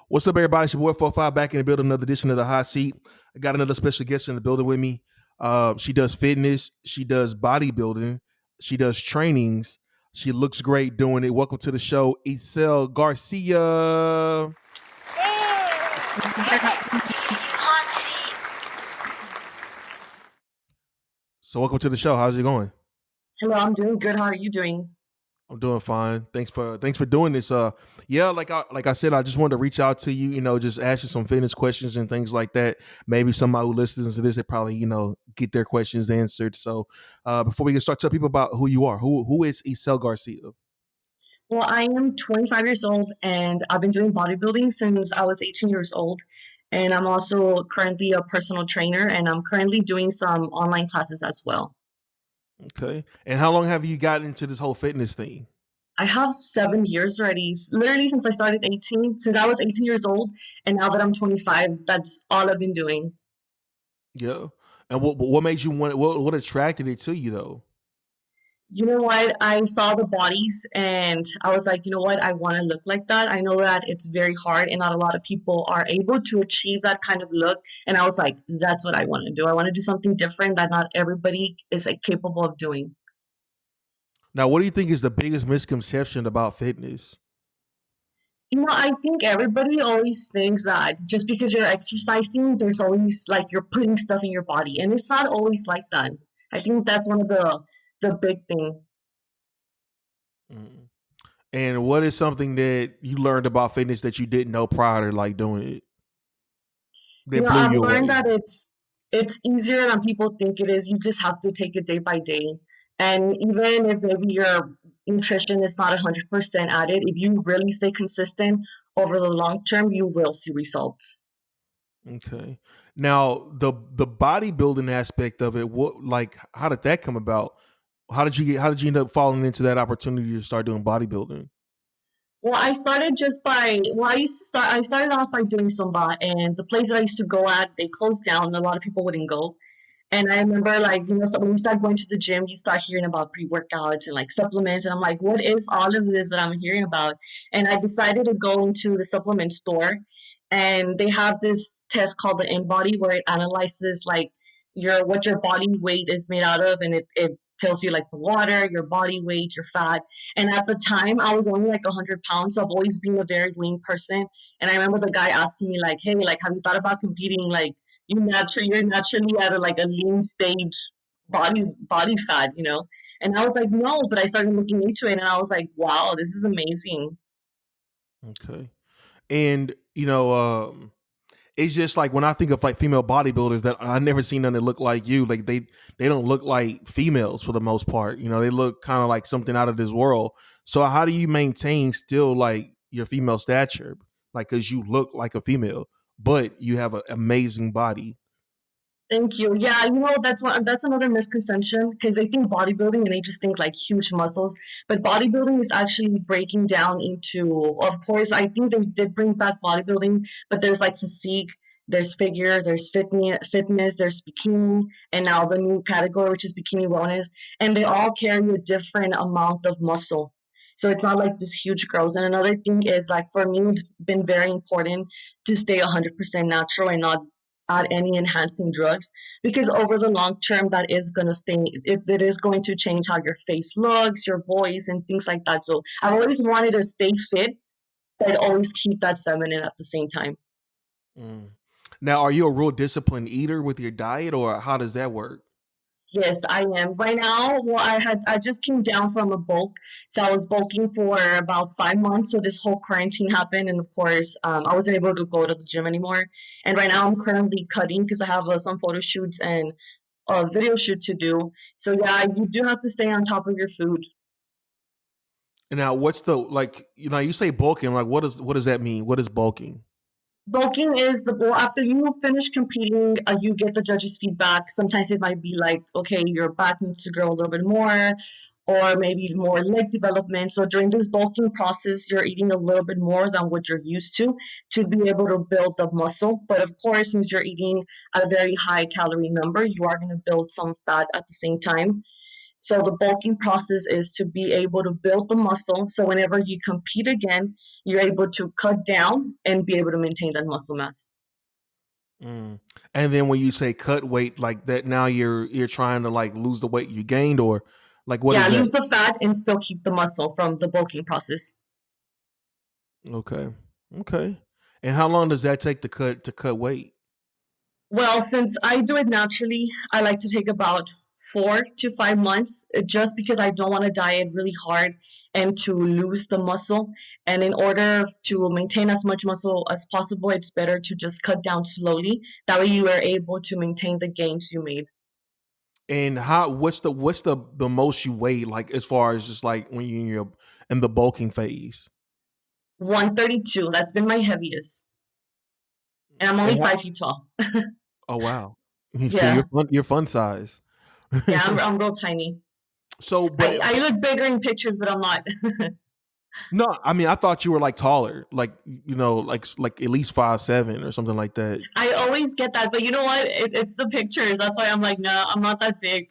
What's up, everybody? It's your boy 45 back in the building, another edition of the Hot Seat. I got another special guest in the building with me. She does fitness, she does bodybuilding, she does trainings. She looks great doing it. Welcome to the show, Itzel Garcia. Hot seat. So, welcome to the show. How's it going? Hello, I'm doing good. How are you doing? I'm doing fine. Thanks for doing this. Yeah, like I said, I just wanted to reach out to you. Just ask you some fitness questions and things like that. Maybe somebody who listens to this, they probably get their questions answered. So, before we get started, tell people about who you are. Who is Itzel Garcia? Well, I am 25 years old and I've been doing bodybuilding since I was 18 years old. And I'm also currently a personal trainer and I'm currently doing some online classes as well. Okay. And how long have you gotten into this whole fitness thing? I have 7 years already, literally since I started 18, since I was 18 years old. And now that I'm 25, that's all I've been doing. Yeah. And what made you want? What attracted it to you though? You know what? I saw the bodies and I was like, you know what? I want to look like that. I know that it's very hard and not a lot of people are able to achieve that kind of look. And I was like, that's what I want to do. I want to do something different that not everybody is like capable of doing. Now, what do you think is the biggest misconception about fitness? I think everybody always thinks that just because you're exercising, there's always like you're putting stuff in your body. And it's not always like that. I think that's one of the big thing. Mm. And what is something that you learned about fitness that you didn't know prior to like doing it that blew I've you learned away? that it's easier than people think it is. You just have to take it day by day. And even if maybe your nutrition is not 100% at it, if you really stay consistent over the long term, you will see results. Okay. Now the bodybuilding aspect of it, what like how did that come about? How did you end up falling into that opportunity to start doing bodybuilding? Well, I started just by, well, I started off by doing Zumba, and the place that I used to go at, they closed down, and a lot of people wouldn't go. And I remember, like, so when you start going to the gym, you start hearing about pre workouts and like supplements. And I'm like, what is all of this that I'm hearing about? And I decided to go into the supplement store. And they have this test called the InBody where it analyzes like what your body weight is made out of. And it tells you like the water, your body weight, your fat. And at the time, I was only like 100 pounds. So I've always been a very lean person. And I remember the guy asking me, like, hey, like, have you thought about competing? Like, you're naturally at like a lean stage body fat. And I was like, no, but I started looking into it and I was like, wow, this is amazing. Okay. And it's just like when I think of like female bodybuilders that I never seen none that look like you. Like they don't look like females for the most part. They look kind of like something out of this world. So how do you maintain still like your female stature? Like because you look like a female, but you have an amazing body. Thank you. Yeah, that's another misconception because they think bodybuilding and they just think like huge muscles, but bodybuilding is actually breaking down into. Of course, I think they did bring back bodybuilding, but there's like physique, there's figure, there's fitness, there's bikini, and now the new category which is bikini wellness, and they all carry a different amount of muscle. So it's not like this huge growth. And another thing is like for me, it's been very important to stay 100% natural and not add any enhancing drugs because over the long term that is going to stay it is going to change how your face looks, your voice, and things like that. So I've always wanted to stay fit but always keep that feminine at the same time. Mm. Now, are you a real disciplined eater with your diet, or how does that work? Yes, I am right now. Well, I just came down from a bulk, so I was bulking for about 5 months. So this whole quarantine happened, and of course, I wasn't able to go to the gym anymore. And right now, I'm currently cutting because I have some photo shoots and a video shoot to do. So yeah, you do have to stay on top of your food. And now, what's the like? You say bulking. Like, what does that mean? What is bulking? Bulking is the goal. After you finish competing, you get the judges' feedback. Sometimes it might be like, okay, your back needs to grow a little bit more, or maybe more leg development. So during this bulking process, you're eating a little bit more than what you're used to be able to build the muscle. But of course, since you're eating a very high calorie number, you are going to build some fat at the same time. So the bulking process is to be able to build the muscle. So whenever you compete again, you're able to cut down and be able to maintain that muscle mass. Mm. And then when you say cut weight like that, now you're trying to like lose the weight you gained, or like what Yeah, is that? lose the fat and still keep the muscle from the bulking process. Okay. Okay. And how long does that take to cut weight? Well, since I do it naturally, I like to take about 4 to 5 months just because I don't want to diet really hard and to lose the muscle. And in order to maintain as much muscle as possible, it's better to just cut down slowly. That way you are able to maintain the gains you made. And how what's the most you weigh, like as far as just like when you're in the bulking phase? 132, that's been my heaviest. And I'm only And 5 feet tall. oh wow. So Yeah, you're fun size. yeah, I'm real tiny. So I look bigger in pictures, but I'm not. no, I mean I thought you were like taller, like like at least 5'7" or something like that. I always get that, but you know what? It's the pictures. That's why I'm like, no, I'm not that big.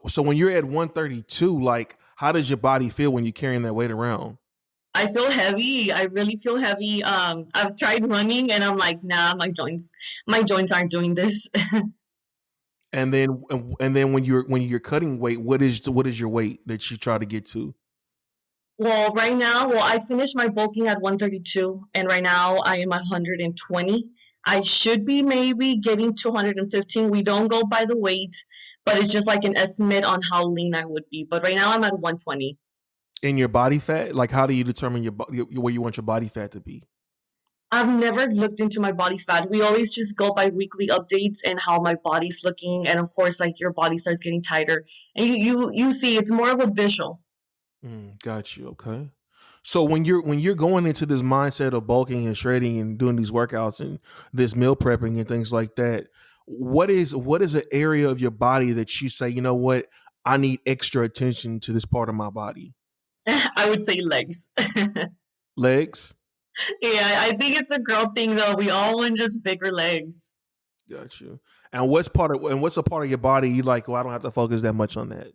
So when you're at 132, like how does your body feel when you're carrying that weight around? I feel heavy. I really feel heavy. I've tried running, and I'm like, nah, my joints aren't doing this. And then when you're cutting weight, what is your weight that you try to get to? Well, right now, I finished my bulking at 132, and right now I am at 120. I should be maybe getting to 115. We don't go by the weight, but it's just like an estimate on how lean I would be. But right now I'm at 120. In your body fat, like how do you determine where you want your body fat to be? I've never looked into my body fat. We always just go by weekly updates and how my body's looking, and of course, like your body starts getting tighter, and you see it's more of a visual. Got you. Okay. So when you're going into this mindset of bulking and shredding and doing these workouts and this meal prepping and things like that, what is an area of your body that you say, you know what, I need extra attention to this part of my body? I would say legs. Legs. Yeah, I think it's a girl thing though. We all want just bigger legs. Got you. And what's a part of your body you like? Well, I don't have to focus that much on that.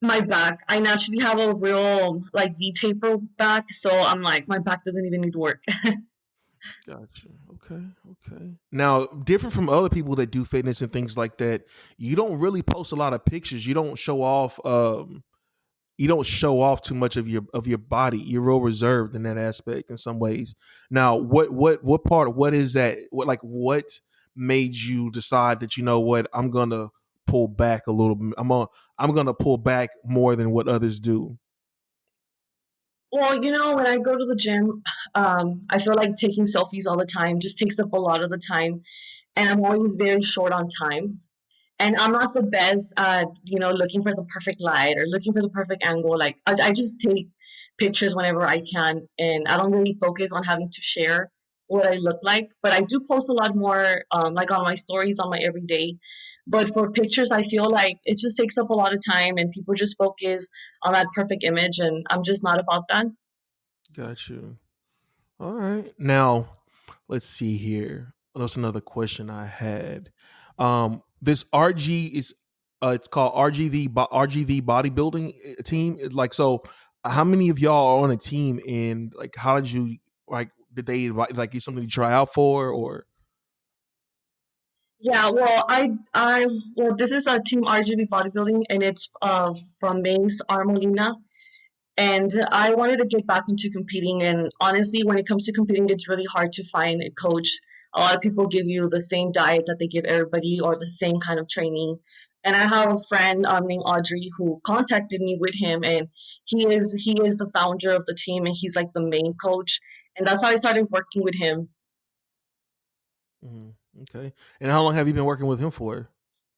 My back. I naturally have a real like V taper back, so I'm like my back doesn't even need work. Gotcha. Okay. Okay. Now, different from other people that do fitness and things like that, you don't really post a lot of pictures. You don't show off. You don't show off too much of your body. You're real reserved in that aspect in some ways. Now, what part? What is that? What made you decide that, you know what, I'm gonna pull back a little bit. I'm gonna pull back more than what others do. Well, when I go to the gym, I feel like taking selfies all the time just takes up a lot of the time, and I'm always very short on time. And I'm not the best at, looking for the perfect light or looking for the perfect angle. Like I just take pictures whenever I can, and I don't really focus on having to share what I look like. But I do post a lot more, like on my stories on my everyday. But for pictures, I feel like it just takes up a lot of time, and people just focus on that perfect image, and I'm just not about that. Got you. All right. Now, let's see here. That's another question I had. This RG is it's called RGV bodybuilding team. Like, so how many of y'all are on a team, and like how did you, like, did they like get something to try out for, or Yeah, well, this is a team RGB bodybuilding, and it's from Mace Armolina. And I wanted to get back into competing. And honestly, when it comes to competing, it's really hard to find a coach. A lot of people give you the same diet that they give everybody or the same kind of training. And I have a friend named Audrey who contacted me with him, and he is the founder of the team, and he's like the main coach. And that's how I started working with him. Mhm. Okay? And how long have you been working with him for?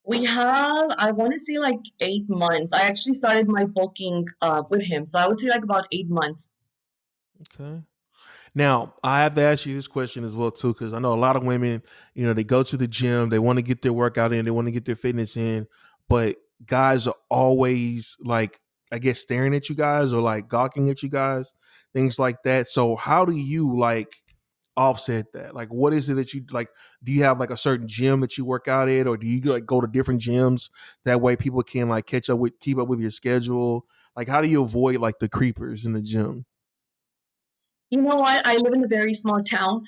We have, I want to say like 8 months. I actually started my bulking with him, so I would say like about 8 months. Okay. Now, I have to ask you this question as well too, because I know a lot of women, they go to the gym, they want to get their workout in, they want to get their fitness in, but guys are always like, I guess, staring at you guys or like gawking at you guys, things like that. So, how do you like offset that? Like, what is it that you like? Do you have like a certain gym that you work out at, or do you like go to different gyms that way people can like keep up with your schedule? Like, how do you avoid like the creepers in the gym? You know what? I live in a very small town.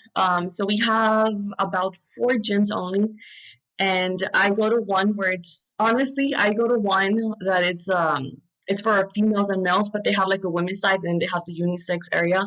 So we have about four gyms only. And I go to one where it's honestly, I go to one that it's for females and males, but they have like a women's side and they have the unisex area.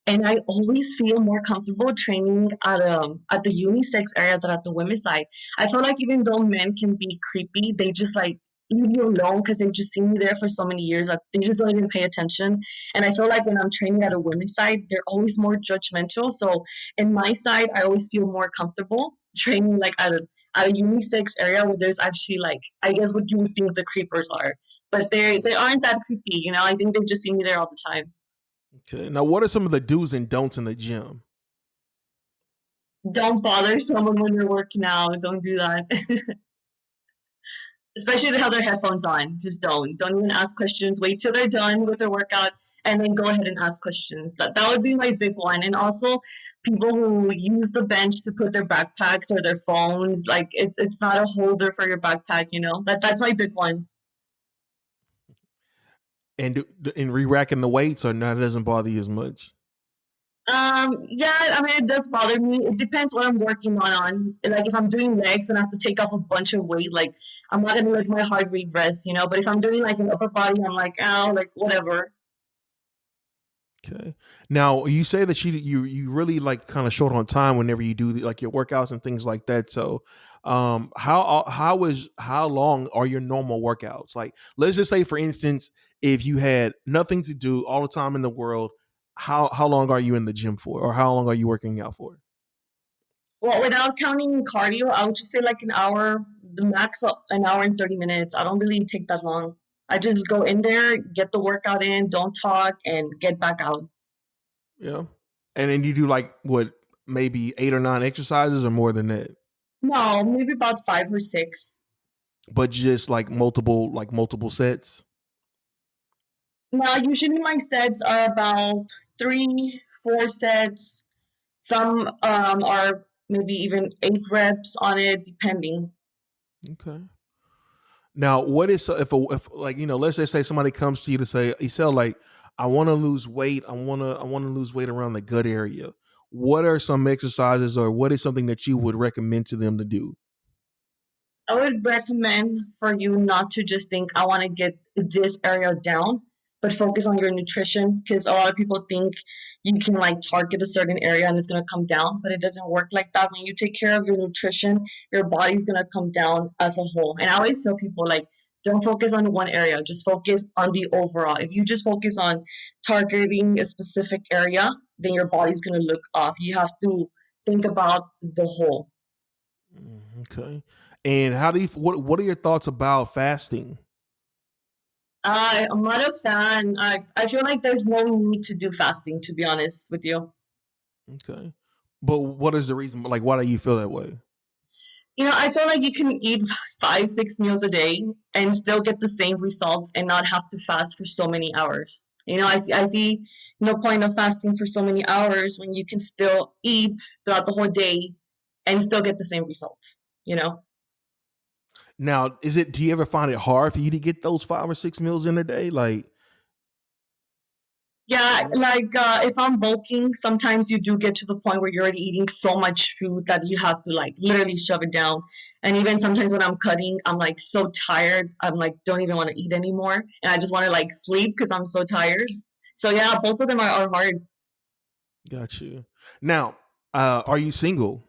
And I always feel more comfortable training at the unisex area than at the women's side. I feel like even though men can be creepy, they just like leave you alone because they've just seen you there for so many years that they just don't even pay attention. And I feel like when I'm training at a women's side, they're always more judgmental. So in my side, I always feel more comfortable training like at a unisex area where there's actually like I guess what you would think the creepers are. But they aren't that creepy, you know. I think they've just seen me there all the time. Okay. Now, what are some of the do's and don'ts in the gym? Don't bother someone when you're working out. Don't do that. Especially if they have their headphones on. Just don't. Don't even ask questions. Wait till they're done with their workout and then go ahead and ask questions. That would be my big one. And also people who use the bench to put their backpacks or their phones, like it's not a holder for your backpack, you know. That's my big one. And in re-racking the weights, or not, it doesn't bother you as much? Yeah, I mean, it does bother me. It depends what I'm working on. Like, if I'm doing legs and I have to take off a bunch of weight, like, I'm not gonna let my heart rate rest, you know. But if I'm doing like an upper body, I'm like, oh, like whatever. Okay. Now you say that you really like kind of short on time whenever you do like your workouts and things like that. So, how long are your normal workouts? Like, let's just say, for instance, if you had nothing to do all the time in the world, how long are you in the gym for, or how long are you working out for? Well, without counting cardio, I would just say like an hour, the max an hour and 30 minutes. I don't really take that long. I just go in there, get the workout in, don't talk, and get back out. Yeah. And then you do like what, maybe 8 or 9 exercises, or more than that, No, maybe about five or six. but just like multiple sets. Now, usually my sets are about three, four sets. Some are maybe even 8 reps on it, depending. Okay. Now, what is if like let's just say somebody comes to you to say, Isel, like I want to lose weight, I want to lose weight around the gut area. What are some exercises, or what is something that you would recommend to them to do? I would recommend for you not to just think, I want to get this area down, but focus on your nutrition because a lot of people think you can like target a certain area and it's going to come down, but it doesn't work like that. When you take care of your nutrition, your body's going to come down as a whole. And I always tell people, like, don't focus on one area, just focus on the overall. If you just focus on targeting a specific area, then your body's going to look off. You have to think about the whole. Okay. And how do you what are your thoughts about fasting? I'm not a fan. I feel like there's no need to do fasting, to be honest with you. Okay. But what is the reason? Like, why do you feel that way? You know, I feel like you can eat five, 6 meals a day and still get the same results and not have to fast for so many hours. You know, I see no point of fasting for so many hours when you can still eat throughout the whole day and still get the same results, you know? Now, do you ever find it hard for you to get those 5 or 6 meals in a day? Like, Yeah, like if I'm bulking, sometimes you do get to the point where you're already eating so much food that you have to like literally shove it down. And even sometimes when I'm cutting, I'm like so tired. I'm like, don't even want to eat anymore. And I just want to like sleep because I'm so tired. So yeah, both of them are hard. got you. Now, are you single?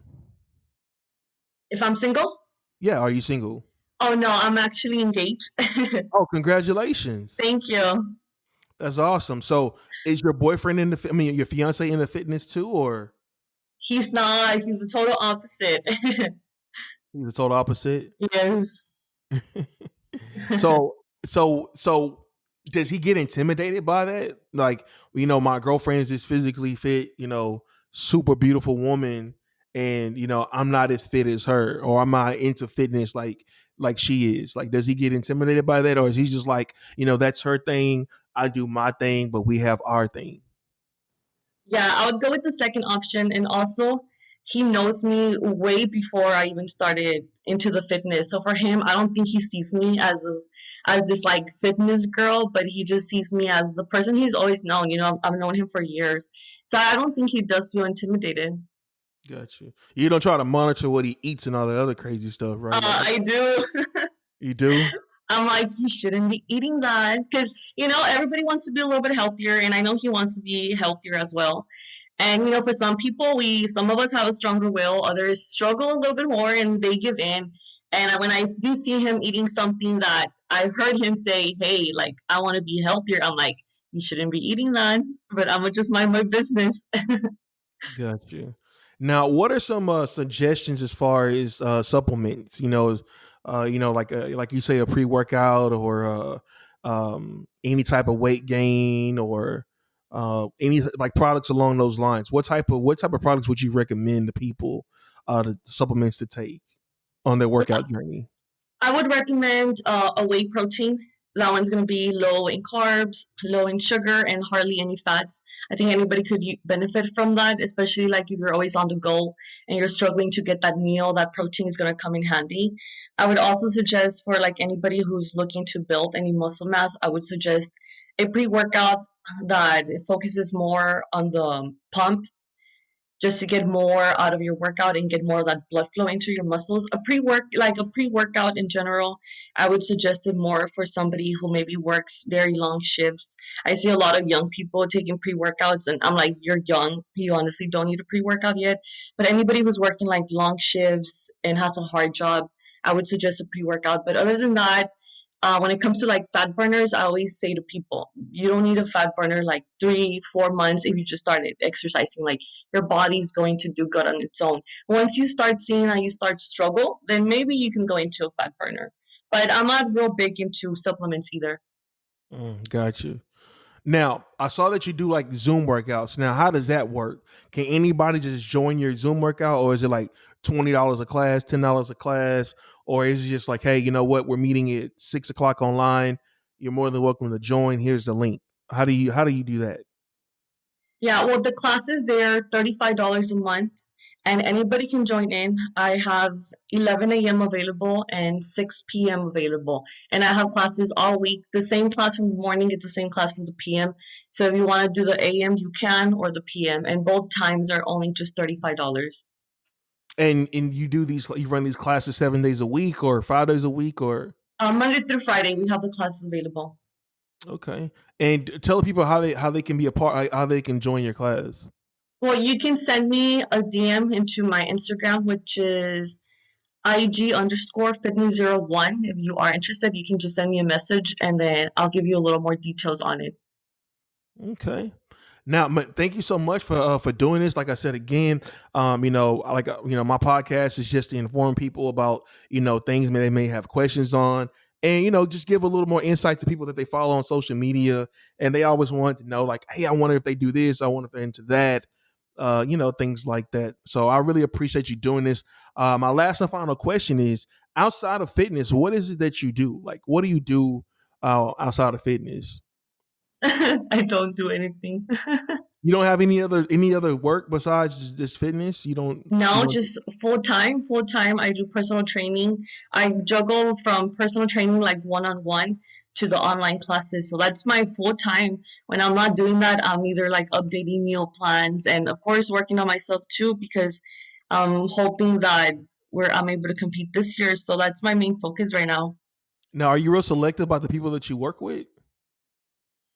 If I'm single, Yeah, are you single? oh no, I'm actually engaged. Oh, congratulations. Thank you. That's awesome. So, is your boyfriend I mean, your fiance into fitness too, or He's not, he's the total opposite. he's the total opposite? Yes. So does he get intimidated by that? Like, my girlfriend is this physically fit, super beautiful woman, and I'm not as fit as her, or I'm not into fitness like she is. Like, does he get intimidated by that, or is he just like, that's her thing, I do my thing, but we have our thing? Yeah, I would go with the second option. And also, he knows me way before I even started into the fitness. So for him, I don't think he sees me as this like fitness girl, but he just sees me as the person he's always known. I've known him for years. So I don't think he does feel intimidated. Got you. You don't try to monitor what he eats and all the other crazy stuff, right? Like I do. you do. I'm like, you shouldn't be eating that because, everybody wants to be a little bit healthier, and I know he wants to be healthier as well. And, for some people, some of us have a stronger will, others struggle a little bit more and they give in. And when I do see him eating something that I heard him say, hey, like, I want to be healthier, I'm like, you shouldn't be eating that, but I'm going to just mind my business. Got you. Now, what are some suggestions as far as supplements? Like you say, a pre workout or any type of weight gain or any like products along those lines. What type of products would you recommend to people, the supplements to take on their workout journey? I would recommend a whey protein. That one's going to be low in carbs, low in sugar, and hardly any fats. I think anybody could benefit from that, especially like if you're always on the go and you're struggling to get that meal, that protein is going to come in handy. I would also suggest for like anybody who's looking to build any muscle mass, I would suggest a pre-workout that focuses more on the pump just to get more out of your workout and get more of that blood flow into your muscles. A pre-workout in general, I would suggest it more for somebody who maybe works very long shifts. I see a lot of young people taking pre-workouts, and I'm like, you're young. You honestly don't need a pre-workout yet. But anybody who's working like long shifts and has a hard job, I would suggest a pre-workout. But other than that, when it comes to like fat burners, I always say to people, you don't need a fat burner like 3, 4 months if you just started exercising. Like your body's going to do good on its own. Once you start seeing how you start to struggle, then maybe you can go into a fat burner. But I'm not real big into supplements either. Got you. Now, I saw that you do like Zoom workouts. Now, how does that work? Can anybody just join your Zoom workout, or is it like $20 a class, $10 a class, or is it just like, hey, you know what? We're meeting at 6 o'clock online. You're more than welcome to join. Here's the link. How do you do that? Yeah, well, the classes, they're $35 a month and anybody can join in. I have 11 a.m. available and 6 p.m. available. And I have classes all week. The same class from the morning, it's the same class from the p.m. So if you want to do the a.m., you can, or the p.m. And both times are only just $35. And you run these classes 7 days a week or 5 days a week or Monday through Friday, we have the classes available. okay. And tell people how they can be a part, how they can join your class. Well, you can send me a DM into my Instagram, which is IG_fitness01. If you are interested, you can just send me a message and then I'll give you a little more details on it. Okay. Now, thank you so much for doing this. Like I said again, my podcast is just to inform people about things they may have questions on, and just give a little more insight to people that they follow on social media, and they always want to know, like, hey, I wonder if they do this, I wonder if they're into that, things like that. So I really appreciate you doing this. My last and final question is: outside of fitness, what is it that you do? Like, what do you do outside of fitness? I don't do anything. You don't have any other work besides this fitness? You No, don't just full time. Full time, I do personal training. I juggle from personal training, like one on one, to the online classes. So that's my full time. When I'm not doing that, I'm either like updating meal plans and, of course, working on myself too, because I'm hoping that I'm able to compete this year. So that's my main focus right now. Now, are you real selective about the people that you work with?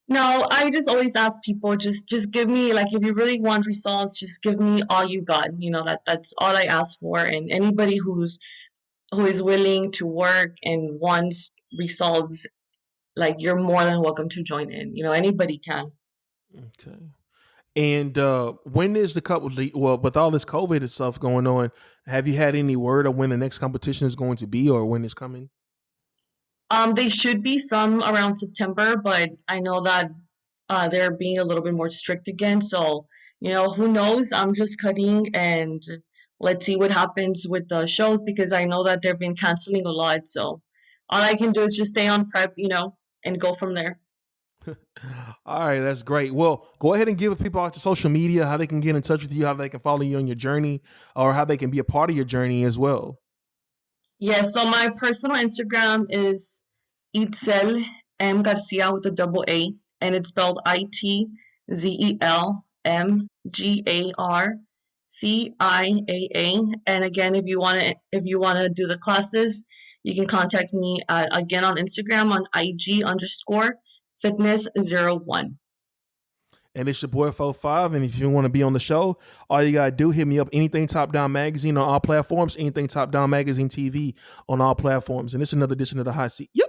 No, I just always ask people, just give me, like, if you really want results, just give me all you got. That's all I ask for. And anybody who is willing to work and wants results, like, you're more than welcome to join in. Anybody can. Okay. And when is the couple? Well, with all this COVID and stuff going on, have you had any word of when the next competition is going to be or when it's coming? They should be some around September, but I know that they're being a little bit more strict again. So, who knows? I'm just cutting and let's see what happens with the shows because I know that they've been canceling a lot. So, all I can do is just stay on prep, and go from there. All right, that's great. Well, go ahead and give people out to social media, how they can get in touch with you, how they can follow you on your journey, or how they can be a part of your journey as well. Yeah, so my personal Instagram is Itzel Garcia with a double A, and it's spelled ITZELMGARCIAA. And again, if you wanna do the classes, you can contact me again on Instagram on IG_fitness01. And it's your boy 45. And if you want to be on the show, all you gotta do, hit me up. Anything Top Down Magazine on all platforms. Anything Top Down Magazine TV on all platforms. And it's another edition of the Hot Seat. Yep.